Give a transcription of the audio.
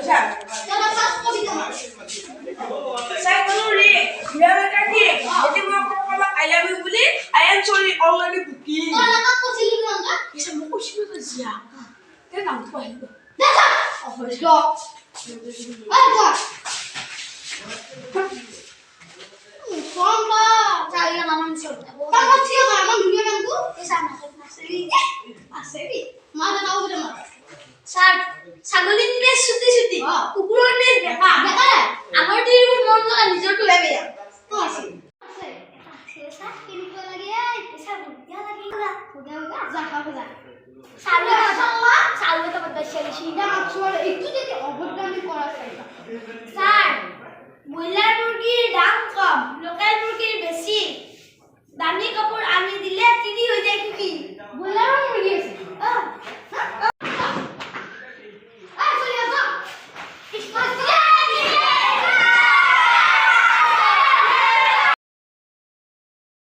বুঝা দাদা পাস কবি দাও সাই বলো রে হিরাবে কাকি এতে মই কলা আই লাভ ইউ বলি I am sorry already booking দাদা কাক কইছিলি না এসে মই কইছিল তো জিয়া তে নাম তো আহিব দাদা অবশ্য আচ্ছা সম্বা চাইলা নামান চল বাবা ঠিক আছে আমার দুনিয়া নাম তো এসা না আসেলি আসেলি মা দাদা ওরে মা স্যার ছাগলি নিয়ে সুতি সুতি কুকুর নিয়ে দেখা দেখা আমার দিন মন লাগা নিজর তো লাগে তো আছে আছে স্যার কিনি কো লাগে এসা বুঝা লাগে বুঝা যা খাও যা সালু আল্লাহ সালু তো বদশালি সিনা চল একটু দেখে অবদান করা চাইবা স্যার ব্রয়লার মুরগির দাম কম লোকাল মুরগির বেশি দামি কাপড় আনি দিলে 30